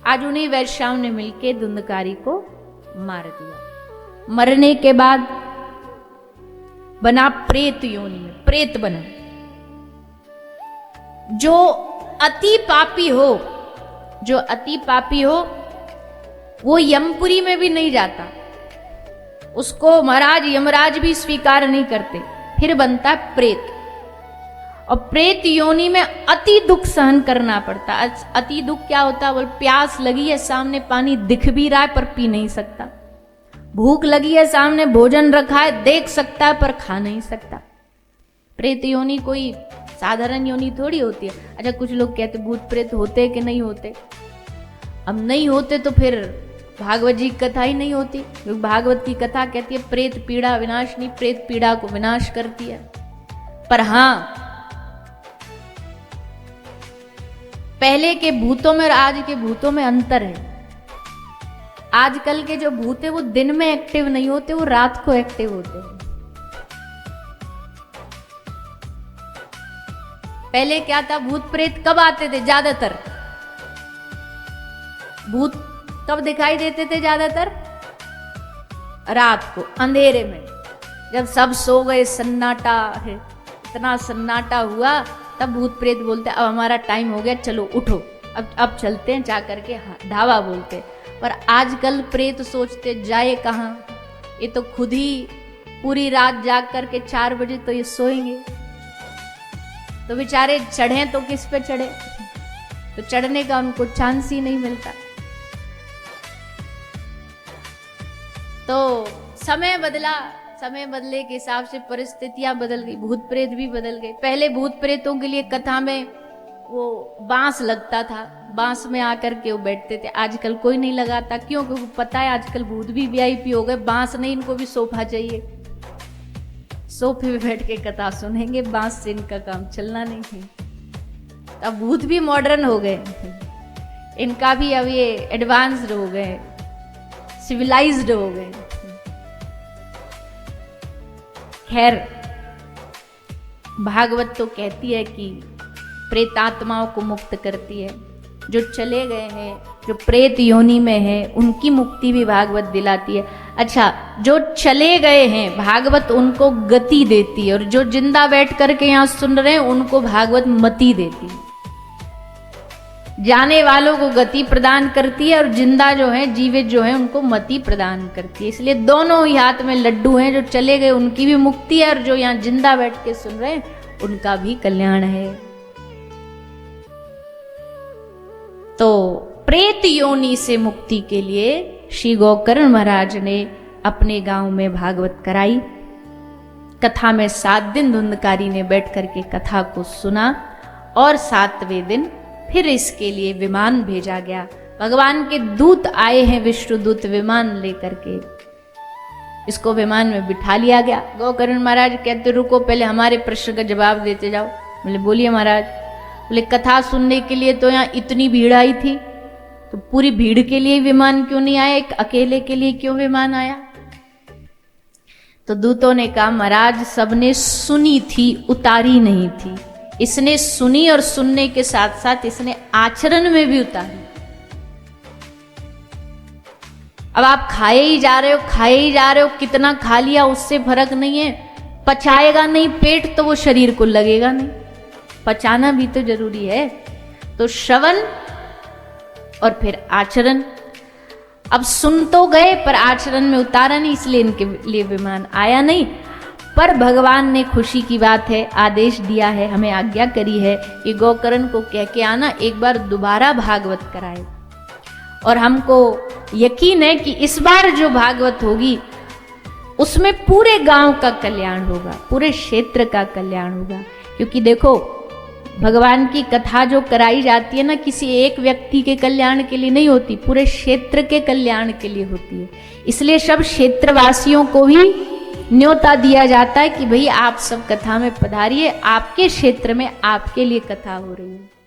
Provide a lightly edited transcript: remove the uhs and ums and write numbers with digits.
आज उन्हीं वैश्याओं ने मिलके धुंधकारी को मार दिया। मरने के बाद बना प्रेत योनि में, प्रेत बना। जो अति पापी हो, जो अति पापी हो वो यमपुरी में भी नहीं जाता, उसको महाराज यमराज भी स्वीकार नहीं करते, फिर बनता प्रेत। और प्रेत योनि में अति दुख सहन करना पड़ता। अति दुख क्या होता है? बोल प्यास लगी है, सामने पानी दिख भी रहा है पर पी नहीं सकता। भूख लगी है, सामने भोजन रखा है, देख सकता है पर खा नहीं सकता। प्रेत योनि कोई साधारण योनि थोड़ी होती है। अच्छा, कुछ लोग कहते भूत प्रेत होते कि नहीं होते। अब नहीं होते तो फिर भागवत जी की कथा ही नहीं होती, क्योंकि भागवत की कथा कहती है प्रेत पीड़ा विनाशनी, प्रेत पीड़ा को विनाश करती है। पर हाँ, पहले के भूतों में और आज के भूतों में अंतर है। आजकल के जो भूत है वो दिन में एक्टिव नहीं होते, वो रात को एक्टिव होते हैं। पहले क्या था? भूत प्रेत कब आते थे? ज्यादातर भूत कब दिखाई देते थे? ज्यादातर रात को, अंधेरे में, जब सब सो गए, सन्नाटा है, इतना सन्नाटा हुआ, तब भूत प्रेत बोलते अब हमारा टाइम हो गया, चलो उठो, अब चलते हैं, जा करके धावा बोलते। पर आजकल प्रेत सोचते जाए कहाँ, ये तो खुद ही पूरी रात जाग करके 4 बजे तो ये सोएंगे, तो बेचारे चढ़े तो किस पे चढ़े? तो चढ़ने का उनको चांस ही नहीं मिलता। तो समय बदला, समय बदले के हिसाब से परिस्थितियां बदल गई, भूत प्रेत भी बदल गए। पहले भूत प्रेतों के लिए कथा में वो बांस लगता था, बांस में आकर के वो बैठते थे। आजकल कोई नहीं लगाता, क्यों? क्योंकि पता है आजकल भूत भी वीआईपी हो गए, बांस नहीं, इनको भी सोफा चाहिए, सोफे पे बैठ के कथा सुनेंगे, बांस से इनका काम चलना नहीं है। अब भूत भी मॉडर्न हो गए, इनका भी अब ये एडवांस्ड हो गए, सिविलाइज्ड हो गए। खैर, भागवत तो कहती है कि प्रेतात्माओं को मुक्त करती है। जो चले गए हैं, जो प्रेत योनि में है, उनकी मुक्ति भी भागवत दिलाती है। अच्छा, जो चले गए हैं भागवत उनको गति देती है, और जो जिंदा बैठ करके यहाँ सुन रहे हैं उनको भागवत मति देती है। जाने वालों को गति प्रदान करती है और जिंदा जो है, जीवित जो है, उनको मति प्रदान करती है। इसलिए दोनों ही हाथ में लड्डू हैं। जो चले गए उनकी भी मुक्ति है, और जो यहाँ जिंदा बैठ के सुन रहे हैं उनका भी कल्याण है। तो प्रेत योनि से मुक्ति के लिए श्री गोकर्ण महाराज ने अपने गांव में भागवत कराई। कथा में 7 दिन धुंधकारी ने बैठ करके कथा को सुना, और 7वें दिन फिर इसके लिए विमान भेजा गया। भगवान के दूत आए हैं, विष्णु दूत विमान लेकर के, इसको विमान में बिठा लिया गया। गोकर्ण महाराज कहते रुको, पहले हमारे प्रश्न का जवाब देते जाओ। बोले बोलिए महाराज। बोले कथा सुनने के लिए तो यहाँ इतनी भीड़ आई थी, तो पूरी भीड़ के लिए विमान क्यों नहीं आया, एक अकेले के लिए क्यों विमान आया? तो दूतों ने कहा महाराज सबने सुनी थी, उतारी नहीं थी। इसने सुनी और सुनने के साथ साथ इसने आचरण में भी उतारी। अब आप खाए ही जा रहे हो, खाए ही जा रहे हो, कितना खा लिया उससे फर्क नहीं है, पचाएगा नहीं पेट तो वो शरीर को लगेगा नहीं, पचाना भी तो जरूरी है। तो श्रवण और फिर आचरण। अब सुन तो गए पर आचरण में उतारा नहीं, इसलिए इनके लिए विमान आया नहीं। पर भगवान ने खुशी की बात है, आदेश दिया है, हमें आज्ञा करी है कि गोकर्ण को कह के आना एक बार दोबारा भागवत कराए। और हमको यकीन है कि इस बार जो भागवत होगी उसमें पूरे गांव का कल्याण होगा, पूरे क्षेत्र का कल्याण होगा। क्योंकि देखो भगवान की कथा जो कराई जाती है ना, किसी एक व्यक्ति के कल्याण के लिए नहीं होती, पूरे क्षेत्र के कल्याण के लिए होती है। इसलिए सब क्षेत्रवासियों को भी न्योता दिया जाता है कि भाई आप सब कथा में पधारिए, आपके क्षेत्र में आपके लिए कथा हो रही है।